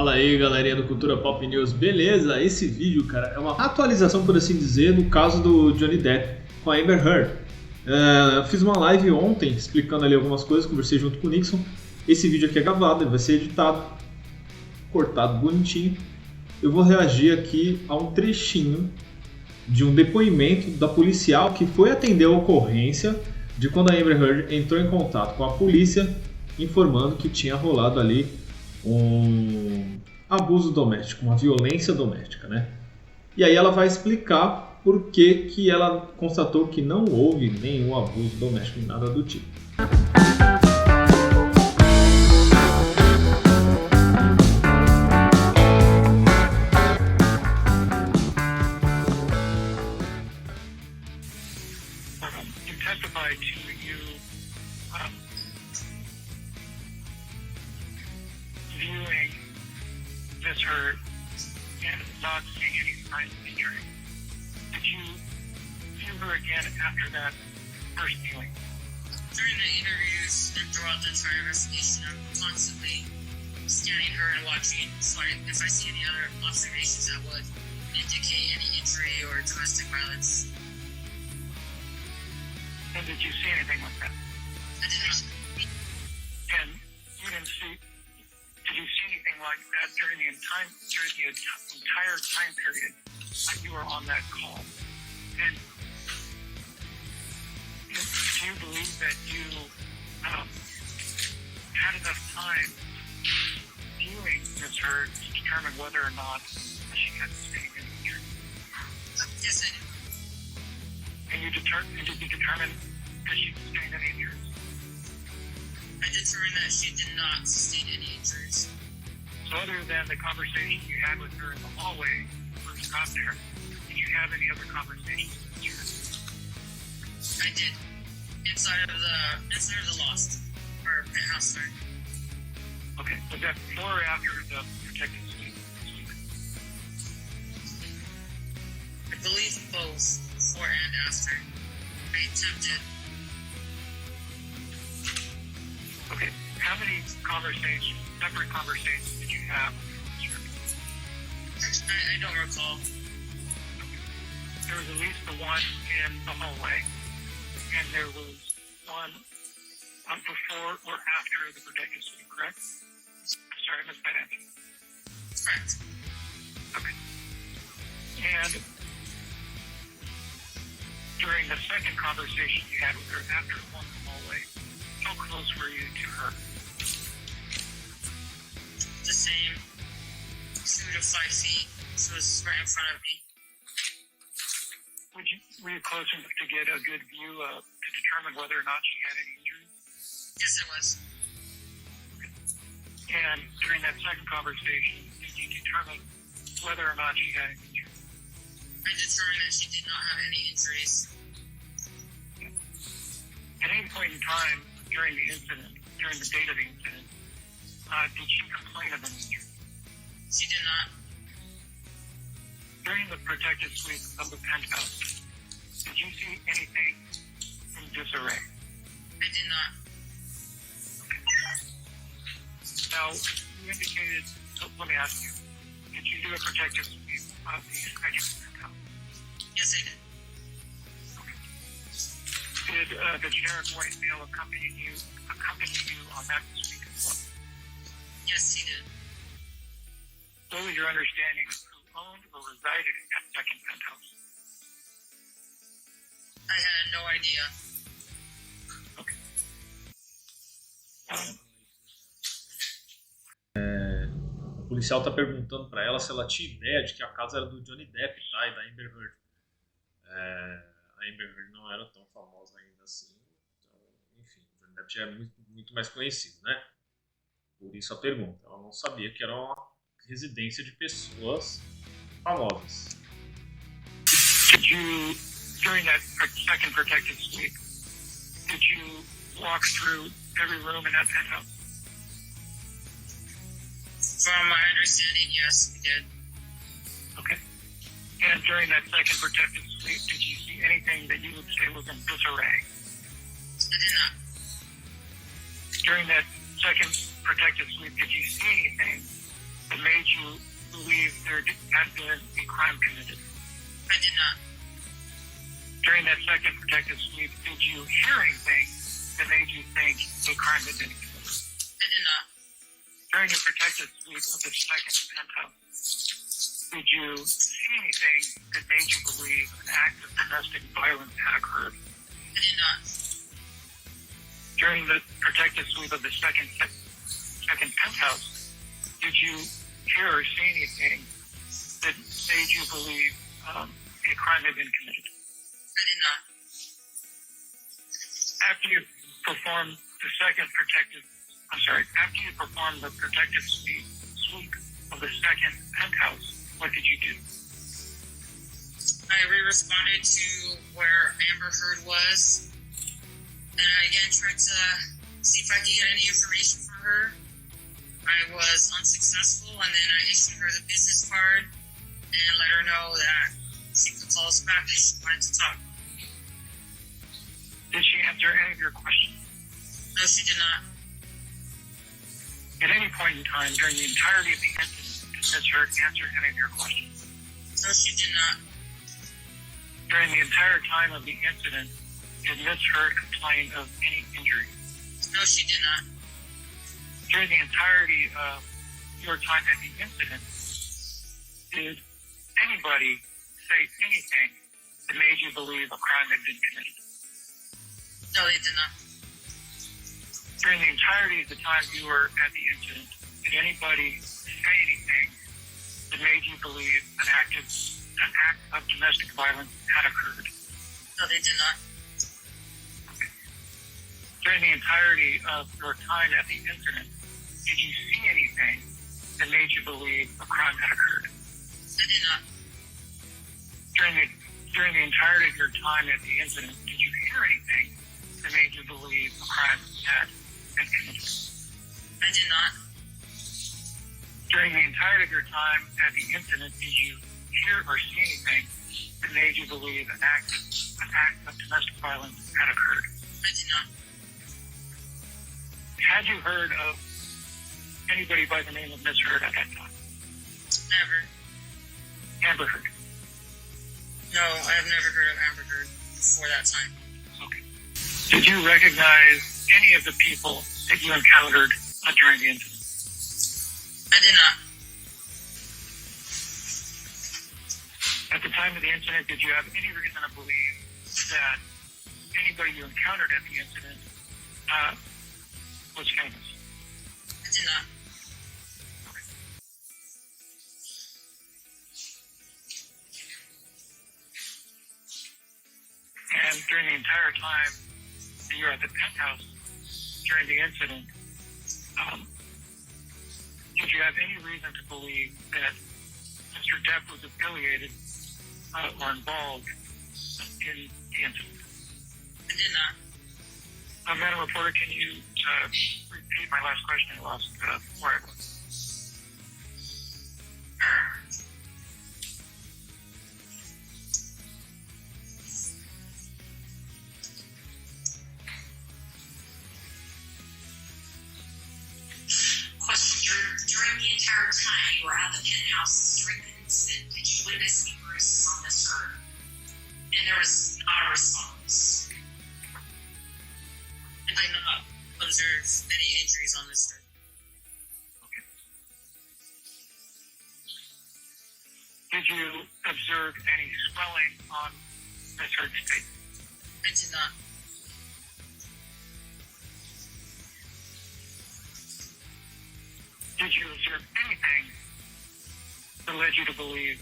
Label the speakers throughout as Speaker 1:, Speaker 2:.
Speaker 1: Fala aí, galerinha do Cultura Pop News, beleza? Esse vídeo, cara, é uma atualização, por assim dizer, do caso do Johnny Depp com a Amber Heard. Eu fiz uma live ontem explicando ali algumas coisas, conversei junto com o Nixon. Esse vídeo aqui é gravado, ele vai ser editado, cortado bonitinho. Eu vou reagir aqui a um trechinho de um depoimento da policial que foi atender a ocorrência de quando a Amber Heard entrou em contato com a polícia, informando que tinha rolado ali um abuso doméstico, uma violência doméstica, né? E aí ela vai explicar por que ela constatou que não houve nenhum abuso doméstico, nada do tipo.
Speaker 2: Viewing Miss Heard and not seeing any signs of injury. Did you view her again after that first viewing?
Speaker 3: During the interviews and throughout the entire investigation, I'm constantly scanning her and watching. So if I see any other observations that would indicate any injury or domestic violence.
Speaker 2: And did you see anything like that?
Speaker 3: I did not.
Speaker 2: And you didn't see. Did you see anything like that during the entire time period that you were on that call? And do you believe that you had enough time viewing Ms. Heard to determine whether or not she had sustained any injury?
Speaker 3: Yes, I did.
Speaker 2: And did you determine that she sustained any injuries?
Speaker 3: I determined that she did not sustain any injuries.
Speaker 2: So other than the conversation you had with her in the hallway when you got there, did you have any other conversations with her?
Speaker 3: I did. Inside of the loft or penthouse, sorry.
Speaker 2: Okay, was that before or after the protective suite?
Speaker 3: I believe both, before and after. I attempted.
Speaker 2: Okay, how many separate conversations did you have with her?
Speaker 3: I don't recall.
Speaker 2: There was at least the one in the hallway, and there was one before or after the protective suite, correct? Sorry, I missed that answer.
Speaker 3: Correct.
Speaker 2: Okay. And during the second conversation you had with her after the one in the hallway, how close were you to her?
Speaker 3: The same 2 to 5 feet. She was right in front of me.
Speaker 2: Were you close enough to get a good view to determine whether or not she had any injuries?
Speaker 3: Yes, I was.
Speaker 2: And during that second conversation, did you determine whether or not she had any injuries?
Speaker 3: I determined that she did not have any injuries.
Speaker 2: At any point in time during the incident, during the date of the incident, did she complain of an injury?
Speaker 3: She did not.
Speaker 2: During the protective suite of the penthouse, did you see anything in disarray?
Speaker 3: I did not.
Speaker 2: Now, you indicated, so let me ask you, did you do a protective sweep of the penthouse?
Speaker 3: Yes, I did.
Speaker 2: Did the generic white male accompany you on that sweep as well?
Speaker 3: Yes, he did.
Speaker 2: What was your understanding of who owned or resided in that second penthouse?
Speaker 3: I had no idea.
Speaker 2: Okay.
Speaker 1: O policial tá perguntando pra ela se ela tinha ideia de que a casa era do Johnny Depp, tá? E da Amber Heard. A Amber Heard não era tão famosa ainda assim. Então, enfim, o Johnny Depp já é muito mais conhecido, né? Por isso a pergunta. Ela não sabia que era uma residência de pessoas famosas.
Speaker 2: Did you, during that second protective suite, did you walk through every room in that penthouse?
Speaker 3: From my understanding, yes, we did.
Speaker 2: Okay. And during that second protective suite, did you see anything that you would say was in disarray?
Speaker 3: I did not.
Speaker 2: During that second protective suite, did you see anything that made had been a crime committed?
Speaker 3: I did not.
Speaker 2: During that second protective sweep, did you hear anything that made you think a crime had been committed?
Speaker 3: I did not.
Speaker 2: During the protective sweep of the second penthouse, did you see anything that made you believe an act of domestic violence had occurred?
Speaker 3: I did not.
Speaker 2: During the protective sweep of the second penthouse, did you hear or see anything that made you believe a crime had been committed?
Speaker 3: I did not.
Speaker 2: After you performed the protective sweep of the second penthouse, what did you do?
Speaker 3: I re-responded to where Amber Heard was, and I again tried to see if I could get any information from her. I was unsuccessful, and then I issued her the business card and let her know that she could call us back if she wanted to talk.
Speaker 2: Did she answer any of your questions?
Speaker 3: No, she did not.
Speaker 2: At any point in time during the entirety of the incident, did Ms. Heard answer any of your questions?
Speaker 3: No, she did not.
Speaker 2: During the entire time of the incident, did Ms. Heard complain of any injury?
Speaker 3: No, she did not.
Speaker 2: During the entirety of your time at the incident, did anybody say anything that made you believe a crime had been committed?
Speaker 3: No, they did not.
Speaker 2: During the entirety of the time you were at the incident, did anybody say anything that made you believe an act of domestic violence had occurred?
Speaker 3: No, they did not.
Speaker 2: During the entirety of your time at the incident, did you see anything that made you believe a crime had occurred?
Speaker 3: I did not.
Speaker 2: During the entirety of your time at the incident, did you hear anything that made you believe a crime had been committed?
Speaker 3: I did not.
Speaker 2: During the entirety of your time at the incident, did you hear or see anything that made you believe an act of domestic violence had occurred?
Speaker 3: I did not.
Speaker 2: Had you heard of anybody by the name of Ms. Heard at that time?
Speaker 3: Never.
Speaker 2: Amber Heard?
Speaker 3: No, I have never heard of Amber Heard before that time.
Speaker 2: Okay. Did you recognize any of the people that you encountered during the incident?
Speaker 3: I did not.
Speaker 2: At the time of the incident, did you have any reason to believe that anybody you encountered at the incident was famous?
Speaker 3: I did not.
Speaker 2: Okay. And during the entire time that you were at the penthouse during the incident, did you have any reason to believe that Mr. Depp was affiliated or involved in the incident?
Speaker 3: I did not.
Speaker 2: Madam Reporter, can you repeat my last question? I lost where I was.
Speaker 3: Question. During the entire time you were at the penthouse during the incident, did you witness any bruises on Miss Heard? And there was not a response. I did not observe any injuries on Miss Heard.
Speaker 2: Okay. Did you observe any swelling on Miss Heard's face?
Speaker 3: I did not.
Speaker 2: Did you observe anything that led you to believe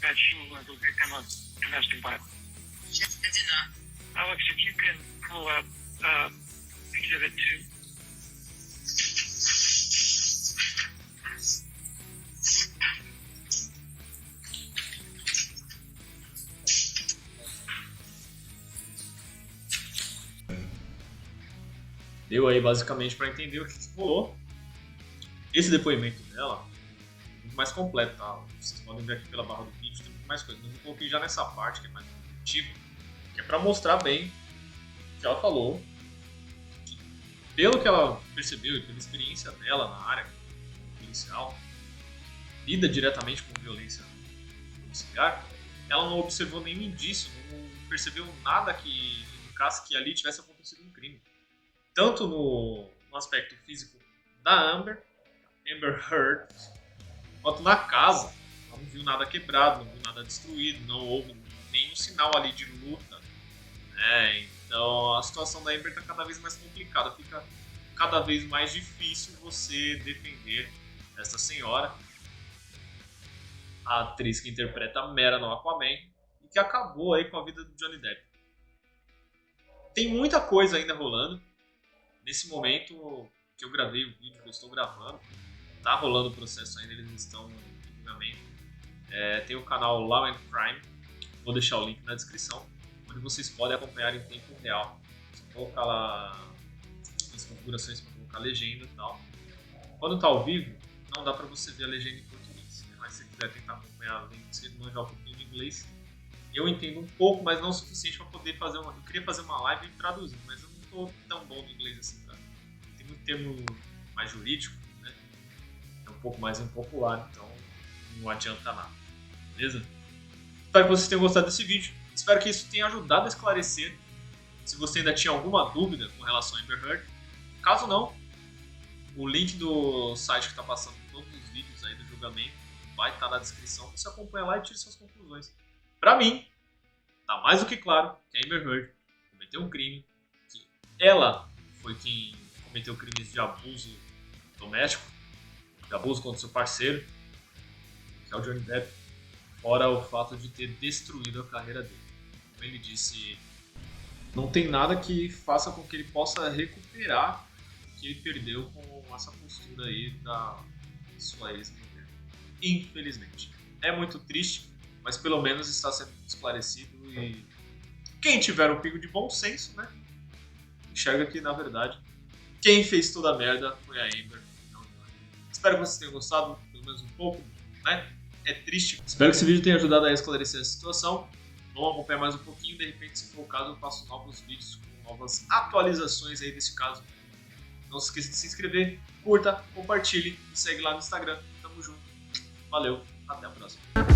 Speaker 2: that she was a victim of domestic violence?
Speaker 3: I did not.
Speaker 2: Alex, if you can pull up Exhibit 2.
Speaker 1: Deu aí basicamente para entender o que rolou. Esse depoimento dela é muito mais completo, tá? Vocês podem ver aqui pela barra do vídeo, tem muito mais coisa. Mas eu coloquei já nessa parte que é mais objetiva, que é para mostrar bem o que ela falou, que, pelo que ela percebeu e pela experiência dela na área policial, lida diretamente com violência domiciliar, ela não observou nenhum indício, não percebeu nada que indicasse que ali tivesse acontecido um crime. Tanto no aspecto físico da Amber Heard, quanto na casa. Ela não viu nada quebrado, não viu nada destruído, não houve nenhum sinal ali de luta. Então a situação da Amber está cada vez mais complicada, fica cada vez mais difícil você defender essa senhora, a atriz que interpreta a Mera no Aquaman e que acabou aí com a vida do Johnny Depp. Tem muita coisa ainda rolando. Nesse momento que eu gravei o vídeo, que eu estou gravando, tá rolando o processo ainda, eles estão em julgamento. Tem o canal Law and Crime, vou deixar o link na descrição, onde vocês podem acompanhar em tempo real. Você colocar lá as configurações para colocar legenda e tal. Quando tá ao vivo, não dá para você ver a legenda em português, né? Mas se você quiser tentar acompanhar, você manjar um pouquinho de inglês. Eu entendo um pouco, mas não o suficiente para poder fazer uma. Eu queria fazer uma live e traduzir, mas eu não tô tão bom no inglês assim, cara. Tem muito termo mais jurídico, né? É um pouco mais impopular, então não adianta nada, beleza? Espero que vocês tenham gostado desse vídeo. Espero que isso tenha ajudado a esclarecer se você ainda tinha alguma dúvida com relação a Amber Heard. Caso não, o link do site que está passando todos os vídeos aí do julgamento vai estar na descrição. Você acompanha lá e tira suas conclusões. Pra mim, tá mais do que claro que a Amber Heard cometeu um crime, que ela foi quem cometeu crimes de abuso doméstico, de abuso contra seu parceiro, que é o Johnny Depp, fora o fato de ter destruído a carreira dele. Como ele disse, não tem nada que faça com que ele possa recuperar o que ele perdeu com essa postura aí da sua ex-mulher. Infelizmente. É muito triste, mas pelo menos está sendo esclarecido e quem tiver um pingo de bom senso, né, enxerga que, na verdade, quem fez toda a merda foi a Amber. Espero que vocês tenham gostado, pelo menos um pouco, né? É triste. Espero que esse vídeo tenha ajudado a esclarecer a situação. Vamos acompanhar mais um pouquinho, de repente, se for o caso, eu faço novos vídeos com novas atualizações aí desse caso. Não se esqueça de se inscrever, curta, compartilhe e segue lá no Instagram. Tamo junto. Valeu, até a próxima.